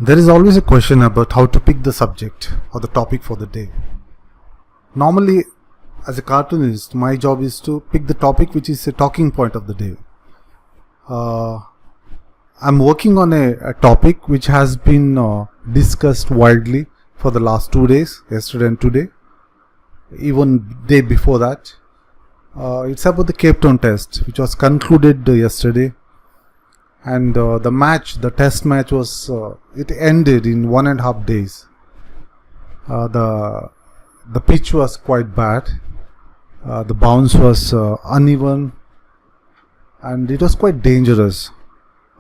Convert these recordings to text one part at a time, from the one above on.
There is always a question about how to pick the subject or the topic for the day. Normally, as a cartoonist, my job is to pick the topic which is a talking point of the day. I'm working on a topic which has been discussed widely for the last 2 days, yesterday and today, even day before that. It's about the Cape Town test, which was concluded yesterday. And the test match was, it ended in 1.5 days. The pitch was quite bad. The bounce was uneven, and it was quite dangerous,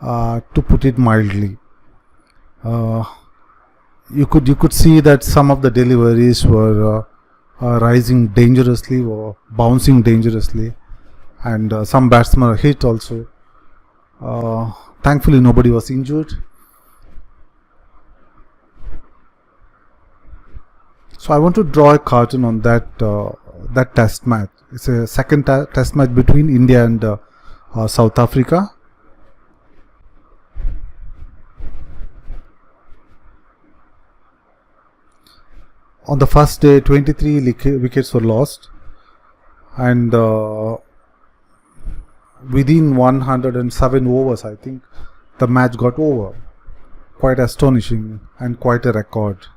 to put it mildly. You could see that some of the deliveries were rising dangerously or bouncing dangerously, and some batsmen were hit also. Thankfully, nobody was injured. So I want to draw a cartoon on that test match. It's a second test match between India and South Africa. On the first day, 23 wickets were lost, and within 107 overs, I think, the match got over. Quite astonishing and quite a record.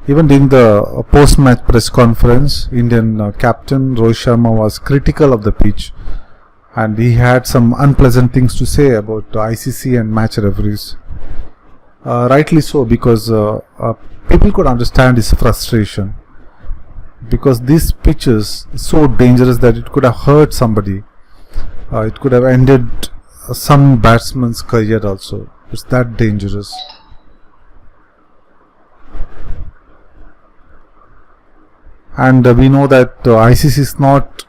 Even during the post-match press conference, Indian captain Rohit Sharma was critical of the pitch, and he had some unpleasant things to say about ICC and match referees. Rightly so, because people could understand his frustration, because this pitch is so dangerous that it could have hurt somebody. It could have ended some batsman's career also. It's that dangerous. And we know that ICC is not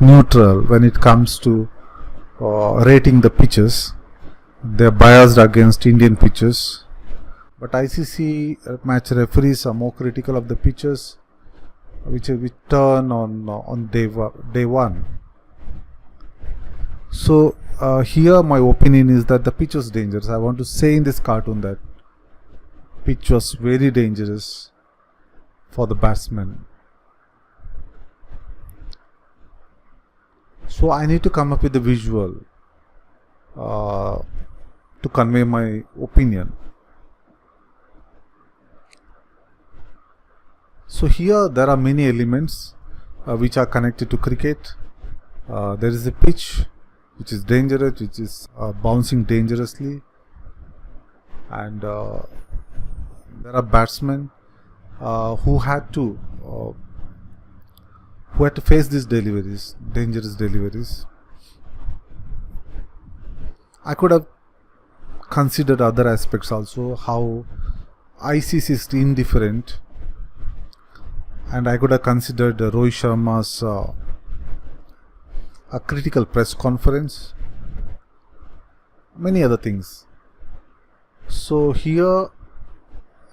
neutral when it comes to rating the pitches. They are biased against Indian pitches. But ICC match referees are more critical of the pitches which turn on day one. So here my opinion is that the pitch was dangerous. I want to say in this cartoon that pitch was very dangerous for the batsman. So I need to come up with a visual to convey my opinion. So here there are many elements which are connected to cricket. There is a pitch which is dangerous, which is bouncing dangerously, and there are batsmen who had to face these deliveries, dangerous deliveries. I could have considered other aspects also, how ICC is indifferent, and I could have considered Rohit Sharma's a critical press conference, many other things. So here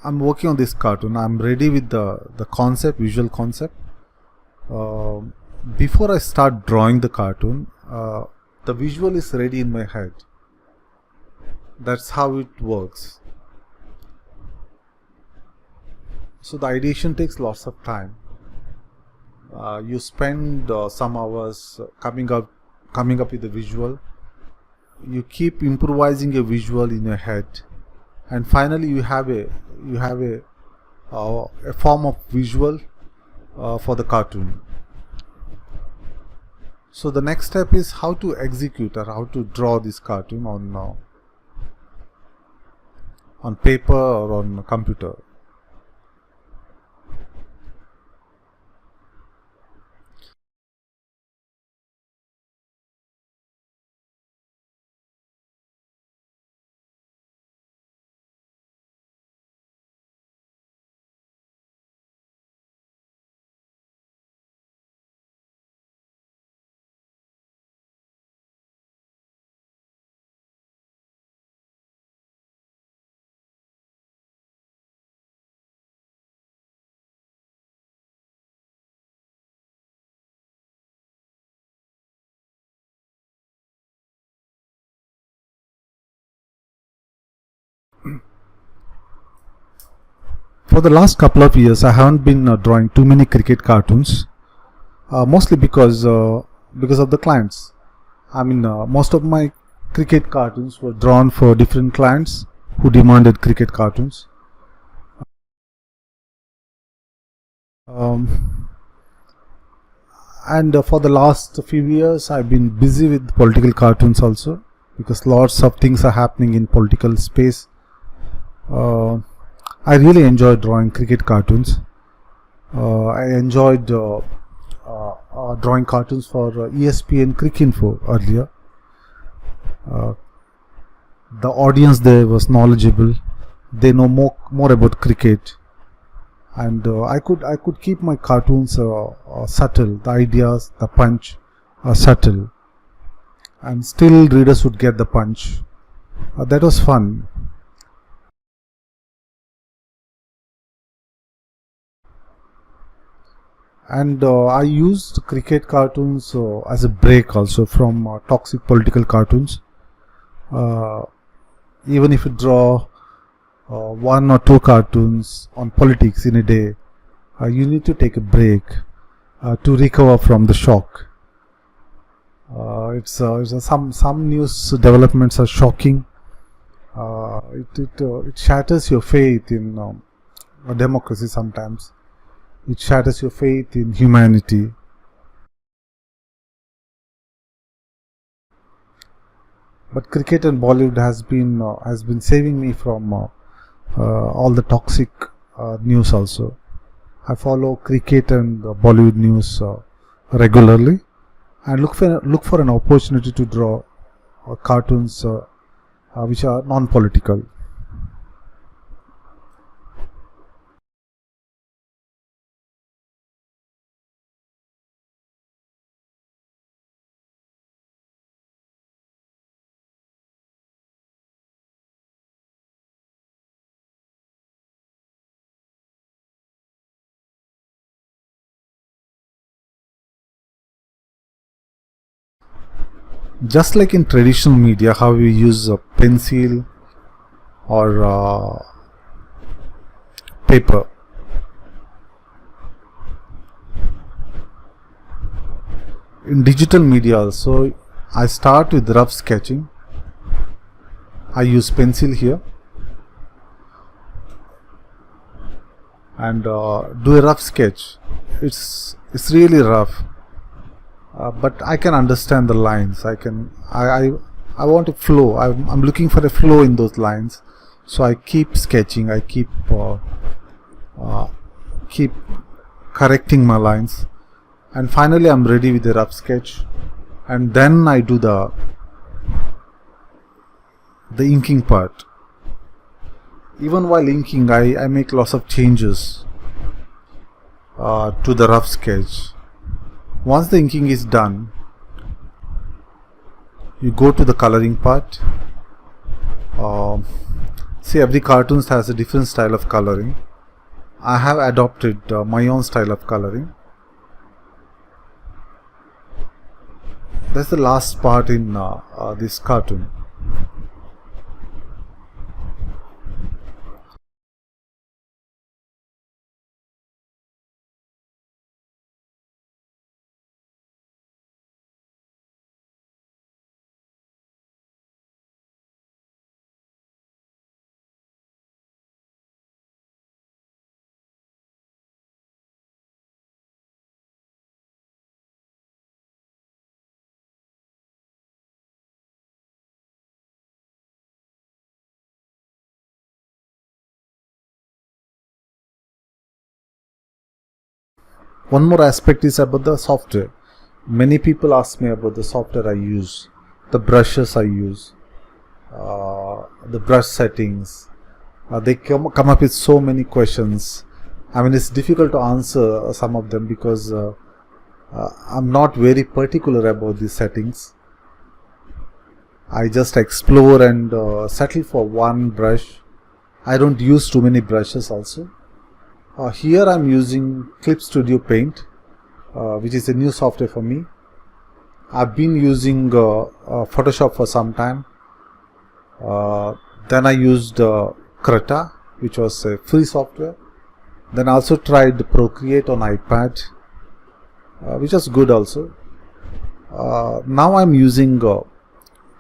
I'm working on this cartoon. I'm ready with the concept, visual concept. Before I start drawing the cartoon, the visual is ready in my head. That's how it works. So the ideation takes lots of time. You spend some hours coming up with a visual. You keep improvising a visual in your head, and finally you have a form of visual for the cartoon. So the next step is how to execute or how to draw this cartoon on paper or on a computer. For the last couple of years, I haven't been drawing too many cricket cartoons, mostly because of the clients. I mean, most of my cricket cartoons were drawn for different clients who demanded cricket cartoons. And for the last few years, I've been busy with political cartoons also, because lots of things are happening in political space. I really enjoyed drawing cricket cartoons. I enjoyed drawing cartoons for ESPN Cricinfo earlier. The audience there was knowledgeable. They know more about cricket, and I could keep my cartoons subtle. The ideas, the punch, are subtle, and still readers would get the punch. That was fun. And I used cricket cartoons as a break also from toxic political cartoons. Even if you draw one or two cartoons on politics in a day, you need to take a break to recover from the shock. Some news developments are shocking. It shatters your faith in democracy sometimes. It shatters your faith in humanity. But cricket and Bollywood has been saving me from all the toxic news also. I follow cricket and Bollywood news regularly, and look for an opportunity to draw cartoons which are non-political. Just like in traditional media, how we use a pencil or paper. In digital media also, I start with rough sketching. I use pencil here and do a rough sketch. It's really rough. But I can understand the lines. I want a flow. I'm looking for a flow in those lines, so I keep sketching. I keep correcting my lines, and finally I'm ready with the rough sketch, and then I do the inking part. Even while inking, I make lots of changes to the rough sketch. Once the inking is done, you go to the coloring part. See, every cartoon has a different style of coloring. I have adopted my own style of coloring. That's the last part in this cartoon. One more aspect is about the software. Many people ask me about the software I use, the brushes I use, the brush settings. They come up with so many questions. I mean, it's difficult to answer some of them because I'm not very particular about these settings. I just explore and settle for one brush. I don't use too many brushes also. Here I'm using Clip Studio Paint, which is a new software for me. I've been using Photoshop for some time. Then I used Creta, which was a free software. Then I also tried Procreate on iPad, which was good also. Now I'm using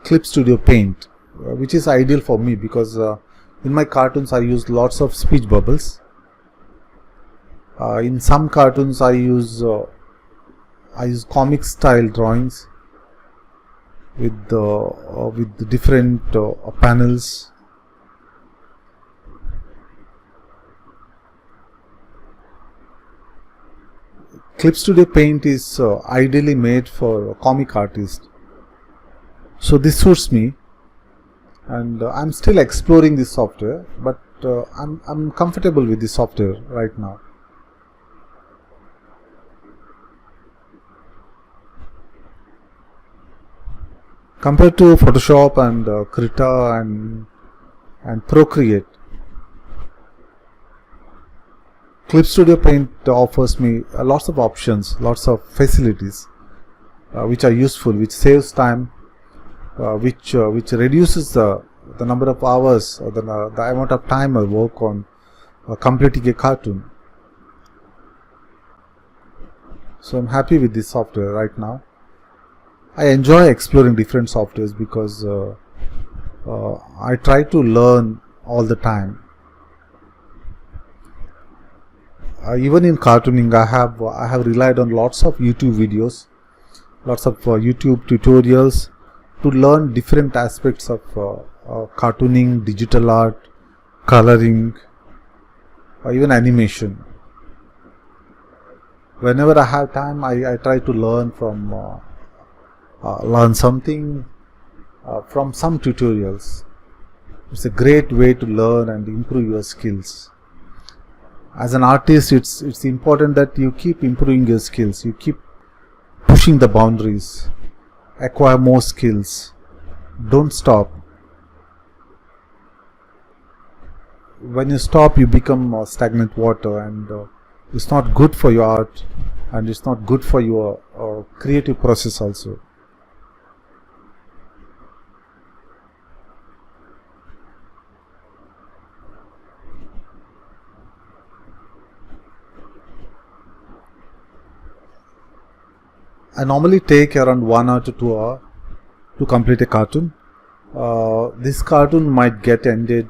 Clip Studio Paint, which is ideal for me because in my cartoons I use lots of speech bubbles. In some cartoons I use comic style drawings with the different panels. Clip Studio Paint is ideally made for comic artists, so this suits me, and I'm still exploring this software, but I'm comfortable with this software right now. Compared to Photoshop and Krita and Procreate, Clip Studio Paint offers me lots of options, lots of facilities which are useful, which saves time, which reduces the number of hours or the amount of time I work on completing a cartoon. So I'm happy with this software right now. I enjoy exploring different softwares because I try to learn all the time. Even in cartooning, I have relied on lots of YouTube videos, lots of YouTube tutorials to learn different aspects of cartooning, digital art, coloring, or even animation. Whenever I have time, I try to learn something from some tutorials. It's a great way to learn and improve your skills. As an artist, it's important that you keep improving your skills, you keep pushing the boundaries, acquire more skills, don't stop. When you stop, you become stagnant water, and it's not good for your art, and it's not good for your creative process also. I normally take around 1 hour to 2 hours to complete a cartoon. This cartoon might get ended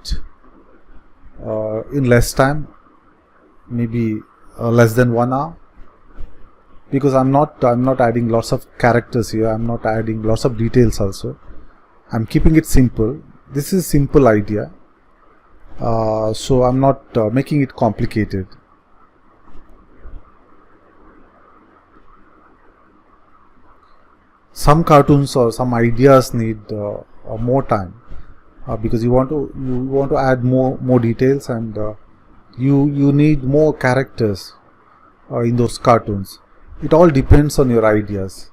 in less time, maybe less than 1 hour, because I'm not adding lots of characters here. I'm not adding lots of details also. I'm keeping it simple. This is a simple idea, so I'm not making it complicated. Some cartoons or some ideas need more time because you want to add more details, and you need more characters in those cartoons. It all depends on your ideas.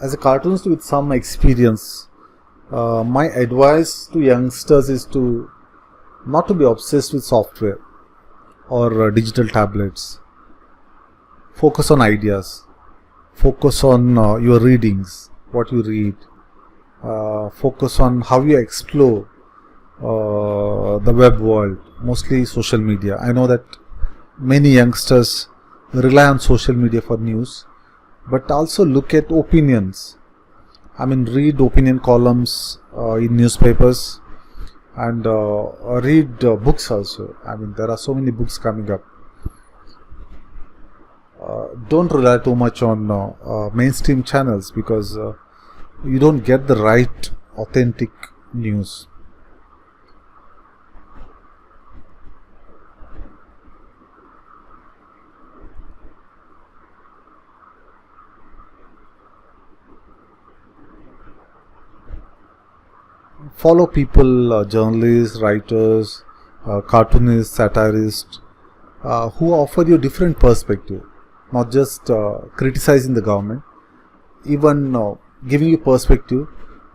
As a cartoonist with some experience, my advice to youngsters is to not to be obsessed with software or digital tablets. Focus on ideas. Focus on your readings, what you read. Focus on how you explore the web world, mostly social media. I know that many youngsters rely on social media for news, but also look at opinions. I mean, read opinion columns in newspapers, and read books also. I mean, there are so many books coming up. Don't rely too much on mainstream channels, because you don't get the right authentic news. follow people, journalists, writers, cartoonists, satirists, who offer you different perspective, not just criticizing the government, even giving you perspective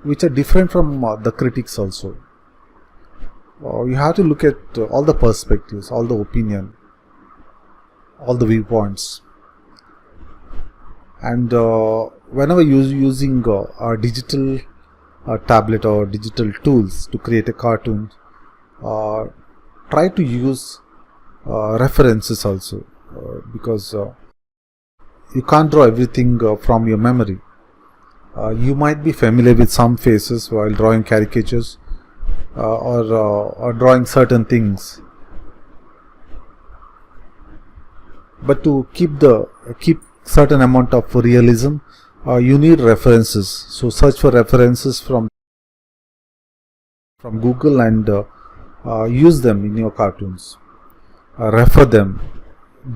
which are different from the critics also. You have to look at all the perspectives, all the opinion, all the viewpoints. And whenever you're using a digital tablet or digital tools to create a cartoon, try to use references also, because you can't draw everything from your memory. You might be familiar with some faces while drawing caricatures, or drawing certain things, but to keep certain amount of realism, you need references. So search for references from Google and use them in your cartoons. Refer them.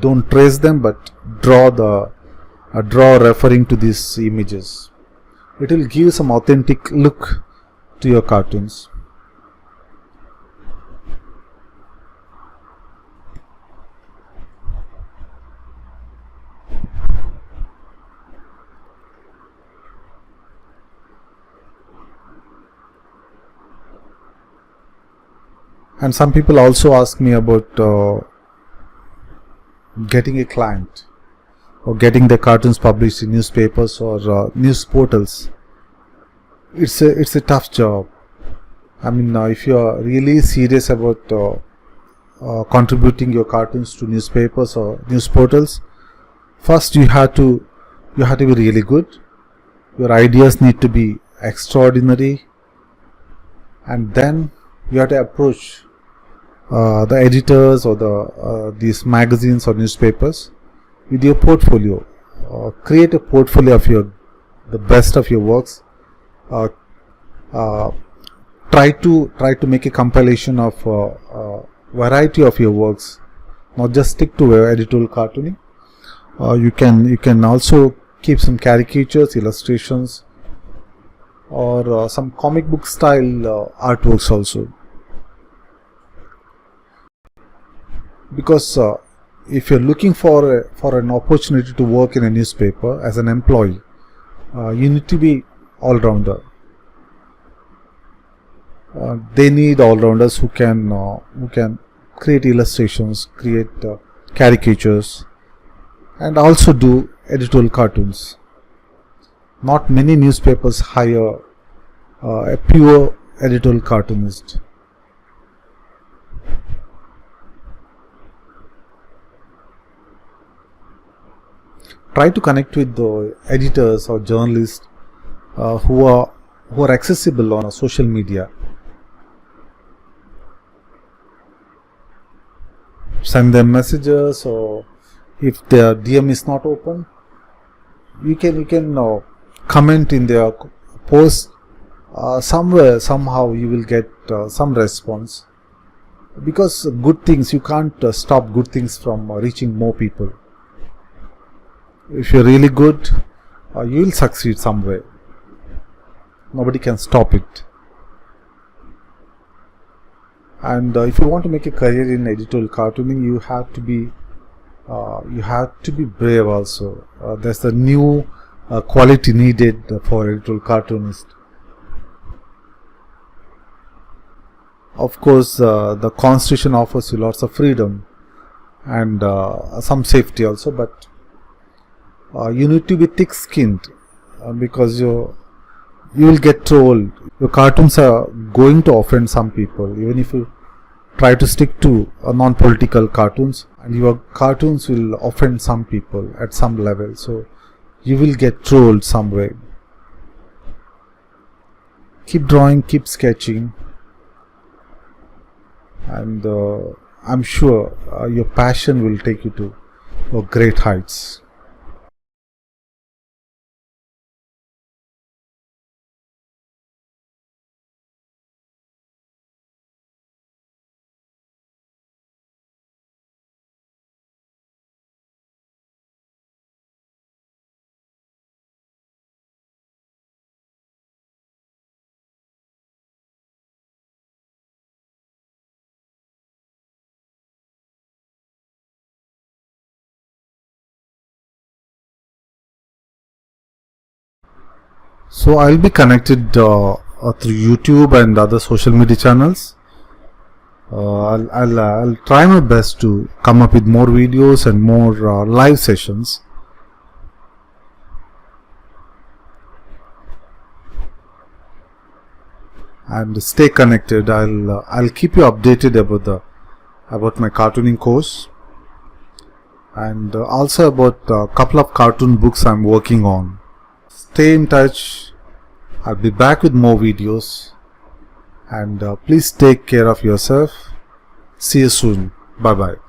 Don't trace them, but draw referring to these images. It will give some authentic look to your cartoons. And some people also ask me about getting a client or getting the cartoons published in newspapers or news portals. It's a tough job. I mean, if you are really serious about contributing your cartoons to newspapers or news portals, first you have to be really good. Your ideas need to be extraordinary, and then you have to approach the editors or these magazines or newspapers with your portfolio. Create a portfolio of the best of your works. Try to make a compilation of variety of your works, not just stick to editorial cartooning. You can also keep some caricatures, illustrations, or some comic book style artworks also. Because if you're looking for an opportunity to work in a newspaper as an employee, you need to be all-rounder. They need all-rounders who can create illustrations, create caricatures, and also do editorial cartoons. Not many newspapers hire a pure editorial cartoonist. Try to connect with the editors or journalists who are accessible on social media. Send them messages, or if their DM is not open, you can comment in their post. Somehow you will get some response, because good things, you can't stop good things from reaching more people. If you're really good, you will succeed somewhere. Nobody can stop it. And if you want to make a career in editorial cartooning, you have to be brave also. There's a new quality needed for editorial cartoonist. Of course, the constitution offers you lots of freedom and some safety also, but you need to be thick-skinned, because you will get trolled. Your cartoons are going to offend some people, even if you try to stick to non-political cartoons, and your cartoons will offend some people at some level, so you will get trolled somewhere. Keep drawing, keep sketching, and I'm sure your passion will take you to great heights. So I'll be connected through YouTube and other social media channels. I'll try my best to come up with more videos and more live sessions. And stay connected. I'll keep you updated about my cartooning course, and also about a couple of cartoon books I'm working on. Stay in touch. I'll be back with more videos, and please take care of yourself. See you soon. Bye bye.